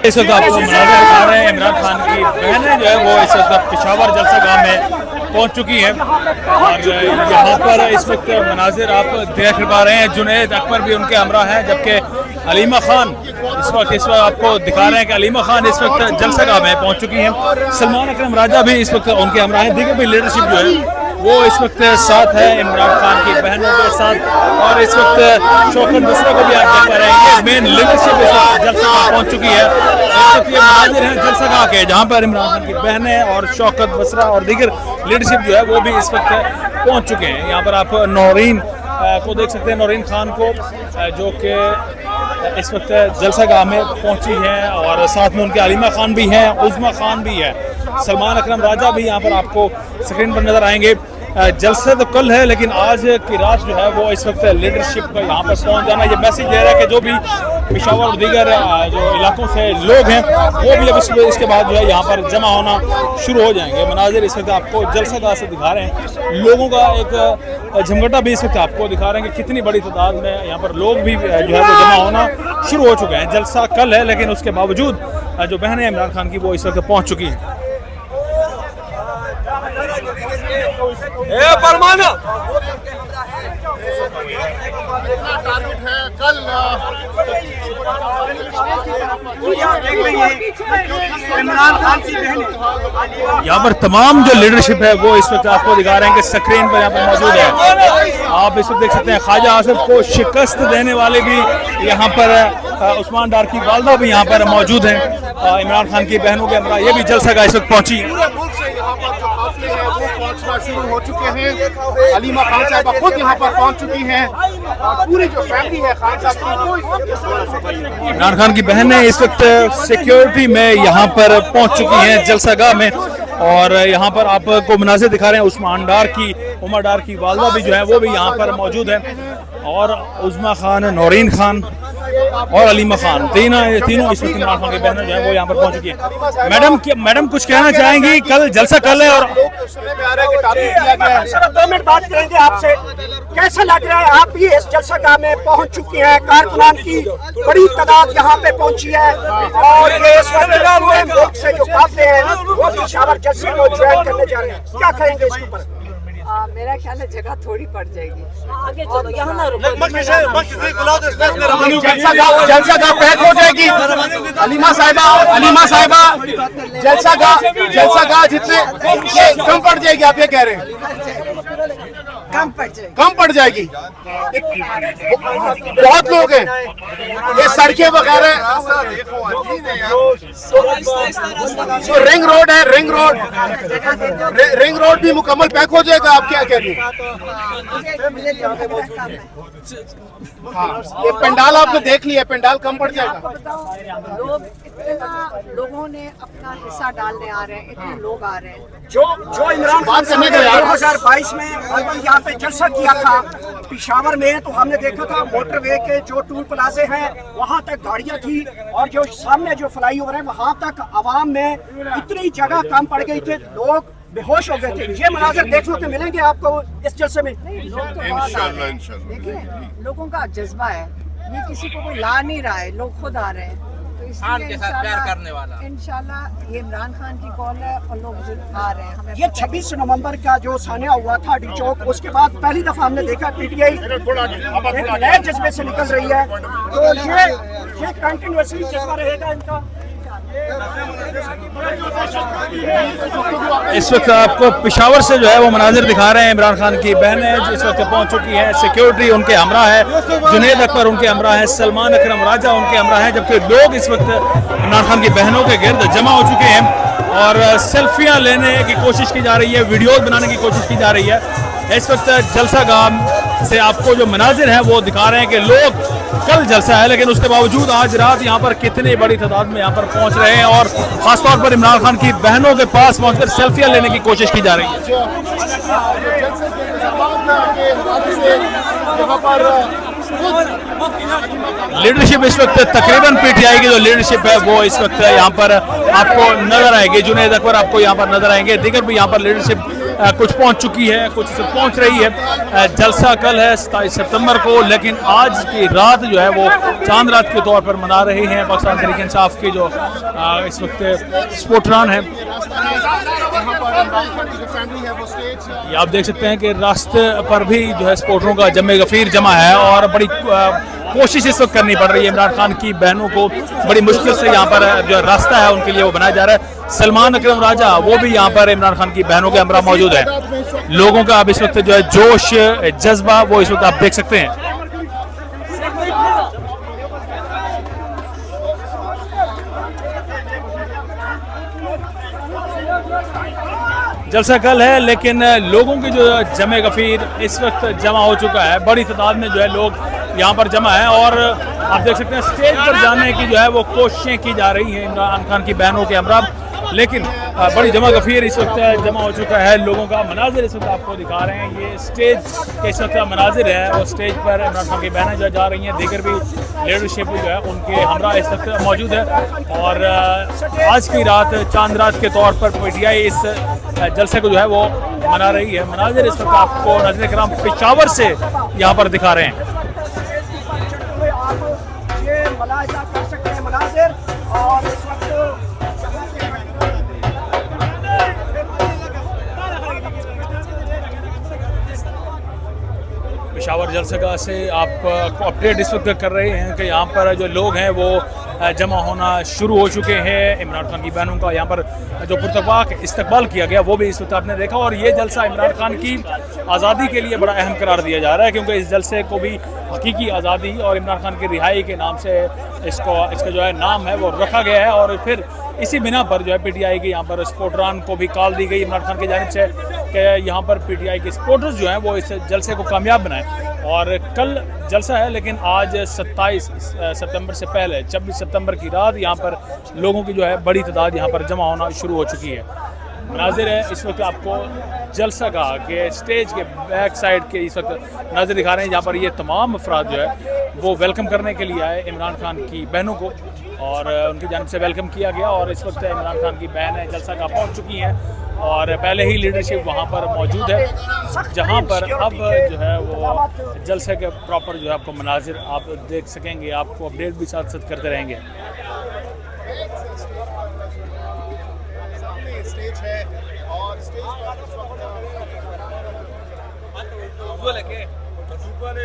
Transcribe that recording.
इस वक्त आपको मनाज़िर दिखा रहे हैं। इमरान खान की बहनें जो है वो इस वक्त पेशावर जलसा गाह में पहुंच चुकी हैं और यहाँ पर इस वक्त मनाजिर आप देख पा रहे हैं। जुनैद अकबर भी उनके हमरा हैं, जबकि अलीमा खान इस वक्त आपको दिखा रहे हैं कि अलीमा खान इस वक्त जलसा गाह में पहुंच चुकी हैं। सलमान अकरम राजा भी इस वक्त उनके हमरा हैं। दीगर भी लीडरशिप जो है वो इस वक्त साथ है इमरान खान की बहनों के साथ, और इस वक्त शौकत बसरा को भी आप देख पा रहे हैं। ये मेन लीडरशिप इस वक्त जलसा गाह पहुंच चुकी है। इस वक्त ये मनाजिर हैं जलसा गाह के, जहाँ पर इमरान खान की बहनें और शौकत बसरा और दीगर लीडरशिप जो है वो भी इस वक्त पहुंच चुके हैं। यहाँ पर आप नौरीन को देख सकते हैं, नौरीन खान को जो कि इस वक्त जलसा गाह में पहुंची हैं, और साथ में उनके अलीमा खान भी हैं, उज़मा खान भी है, सलमान अकरम राजा भी यहाँ पर आपको स्क्रीन पर नजर आएंगे। जलसा तो कल है, लेकिन आज की रात जो है वो इस वक्त लीडरशिप का यहाँ पर पहुँच जाना ये मैसेज दे रहा है कि जो भी पेशावर और दीगर जो इलाकों से लोग हैं वो भी अब इसके बाद जो है यहाँ पर जमा होना शुरू हो जाएंगे। मनाजिर इस वक्त आपको जलसा गाह से दिखा रहे हैं, लोगों का एक झमघटा भी इस वक्त आपको दिखा रहे हैं कि कितनी बड़ी तादाद में यहाँ पर लोग भी जो है वो जमा होना शुरू हो चुके हैं। जलसा कल है, लेकिन उसके बावजूद जो बहनें इमरान खान की वो इस वक्त पहुँच चुकी हैं। परमाना टारगेट है कल इमरान खान की बहन। यहाँ पर तमाम जो लीडरशिप है वो इस वक्त आपको दिखा रहे हैं कि स्क्रीन पर यहाँ पर मौजूद है। आप इस वक्त देख सकते हैं ख्वाजा आसिफ को शिकस्त देने वाले भी यहाँ पर उस्मान डार की वालदा भी यहाँ पर मौजूद हैं। इमरान खान की बहनों के हमरा ये भी जलसा गाह इस वक्त पहुंची। पूरे मुल्क से यहाँ पर जो काफिले हैं वो पहुँचना शुरू हो चुके हैं। अलीमा खान साहबा खुद यहाँ पर पहुँच चुकी हैं और पूरी जो फैमिली है खान साहब की। इमरान खान की बहनें इस वक्त सिक्योरिटी में यहाँ पर पहुंच चुकी हैं जलसा गाह में, और यहाँ पर आपको मनाज़िर दिखा रहे हैं। उस्मान डार की उमर डार की वालदा भी जो है वो भी यहाँ पर मौजूद है, और उज़मा खान, नौरीन खान और अलीमा खान तीनों इस वक्त इमरान खान की बहनें जो है वो यहाँ पर पहुंच चुकी हैं। मैडम कुछ कहना चाहेंगी? कल जलसा कल है और सर 2 मिनट बात करेंगे आपसे। कैसा लग रहा है? आप भी इस जलसा गाह में पहुंच चुकी हैं, कारकुनान की बड़ी तादाद यहाँ पे पहुंची है, और ये इस वक्त पूरे मुल्क से जो काफिले हैं वो पेशावर जलसे को ज्वाइन करने जा रहे हैं। क्या कहेंगे इसके ऊपर? मेरा ख्याल है जगह थोड़ी पड़ जाएगी, आगे चलो, यहाँ ना जलसा गाह पैक हो जाएगी। अलीमा साहिबा जलसा गाह जितने कम पड़ जाएगी, आप ये कह रहे हैं? कम पड़ जाएगी। बहुत लोग हैं, ये सड़कें वगैरह जो रिंग रोड है, रिंग रोड भी मुकम्मल पैक हो जाएगा। आप क्या कह रही हैं? हाँ, ये पंडाल आपने देख लिया, पंडाल कम पड़ जाएगा। लोगों ने अपना हिस्सा डालने आ रहे हैं, इतने लोग आ रहे हैं। जो इमरान खान ने 2022 में यहाँ पे जलसा किया था पिशावर में, तो हमने देखा था मोटरवे के जो टूल प्लाजे हैं वहाँ तक गाड़ियाँ थी, और जो सामने जो फ्लाईओवर है वहाँ तक आवाम में इतनी जगह कम पड़ गई थी, लोग बेहोश हो गए थे। ये मनाज़िर देखने को मिलेंगे आपको इस जलसे में। देखिए, लोगों का जज्बा है, ये किसी को कोई ला नहीं रहा है, लोग खुद आ रहे हैं। खान के साथ प्यार करने वाला इंशाल्लाह ये इमरान खान की कॉल है और लोग आ रहे हैं। ये 26 नवंबर का जो सानिया हुआ था डी चौक, उसके बाद पहली दफा हमने देखा पीटीआई एक नए जज्बे से निकल रही है, तो ये कंटिन्यूअसली जज्बा रहेगा इनका। इस वक्त आपको पेशावर से जो है वो मनाजिर दिखा रहे हैं। इमरान खान की बहनें इस वक्त पहुंच चुकी हैं, सिक्योरिटी उनके हमरा है, जुनैद अकबर उनके हमरा है, सलमान अकरम राजा उनके हमरा है, जबकि लोग इस वक्त इमरान खान की बहनों के गिर्द जमा हो चुके हैं और सेल्फियां लेने की कोशिश की जा रही है, वीडियोज बनाने की कोशिश की जा रही है। इस वक्त जलसा गाह से आपको जो मनाजिर हैं वो दिखा रहे हैं कि लोग कल जलसा है, लेकिन उसके बावजूद आज रात यहाँ पर कितनी बड़ी तादाद में यहाँ पर पहुँच रहे हैं, और खासतौर पर इमरान खान की बहनों के पास पहुँचकर सेल्फियाँ लेने की कोशिश की जा रही है। लीडरशिप इस वक्त तकरीबन पीटीआई की जो लीडरशिप है वो इस वक्त यहाँ पर आपको नजर आएगी। जुनैद अकबर आपको यहाँ पर नजर आएंगे, दीगर भी यहाँ पर लीडरशिप कुछ पहुंच चुकी है, कुछ पहुंच रही है। जलसा कल है 27 सितंबर को, लेकिन आज की रात जो है वो चांद रात के तौर पर मना रहे हैं पाकिस्तान तहरीक इंसाफ के जो इस वक्त सपोर्टरान हैं। ये आप देख सकते हैं कि रास्ते पर भी जो है सपोर्टरों का जमे गफीर जमा है और बड़ी कोशिश इस वक्त करनी पड़ रही है इमरान खान की बहनों को। बड़ी मुश्किल से यहाँ पर जो रास्ता है उनके लिए वो बनाया जा रहा है। सलमान अकरम राजा वो भी यहाँ पर इमरान खान की बहनों के हमरा मौजूद है। लोगों का अब इस वक्त जो है जोश जज्बा वो इस वक्त आप देख सकते हैं। जलसा कल है, लेकिन लोगों की जो जमे गफीर इस वक्त जमा हो चुका है। बड़ी तादाद में जो है लोग यहाँ पर जमा है और आप देख सकते हैं स्टेज पर जाने की जो है वो कोशिशें की जा रही हैं इमरान खान की बहनों के हमरा, लेकिन बड़ी जमा गफीर इस वक्त जमा हो चुका है। लोगों का मनाजिर इस वक्त आपको दिखा रहे हैं। ये स्टेज के इस वक्त मनाजिर है और स्टेज पर इमरान खान की बहनें जो जा रही हैं, दीगर भी लीडरशिप जो है उनके हमरा इस वक्त मौजूद है। और आज की रात चांद रात के तौर पर PTI इस जलसे को जो है वो मना रही है। मनाजिर इस वक्त आपको नाज़रीन किराम पेशावर से यहाँ पर दिखा रहे हैं। ये मुलाहिजा कर सकते हैं मनाजिर और इस वक्त पेशावर जलसगा से आप अपडेट इस वक्त कर रहे हैं कि यहाँ पर जो लोग हैं वो जमा होना शुरू हो चुके हैं। इमरान खान की बहनों का यहाँ पर जो पुरतबाक इस्तकबाल किया गया वो भी इस वक्त आपने देखा। और ये जलसा इमरान खान की आज़ादी के लिए बड़ा अहम करार दिया जा रहा है, क्योंकि इस जलसे को भी हकीकी आज़ादी और इमरान खान की रिहाई के नाम से इसका जो है नाम है वो रखा गया है। और फिर इसी बिना पर जो है PTI की यहाँ पर सपोर्टरान को भी कॉल दी गई इमरान खान की जानिब से कि यहाँ पर PTI के सपोर्टर्स जो हैं वो इस जलसे को कामयाब बनाएं। और कल जलसा है, लेकिन आज 27 सितंबर से पहले 26 सितंबर की रात यहाँ पर लोगों की जो है बड़ी तादाद यहाँ पर जमा होना शुरू हो चुकी है। मनाजिर है इस वक्त आपको जलसा का के स्टेज के बैक साइड के इस वक्त नाज़िर दिखा रहे हैं, जहाँ पर ये तमाम अफराद जो है वो वेलकम करने के लिए आए इमरान खान की बहनों को और उनकी जानिब से वेलकम किया गया। और इस वक्त इमरान खान की बहनें जलसा का पहुँच चुकी हैं और पहले ही लीडरशिप वहाँ पर मौजूद है, जहाँ पर अब जो है वो जलसे के प्रॉपर जो है आपको मनाजिर आप देख सकेंगे। आपको अपडेट भी साथ साथ करते रहेंगे। स्टेज है और स्टेज पर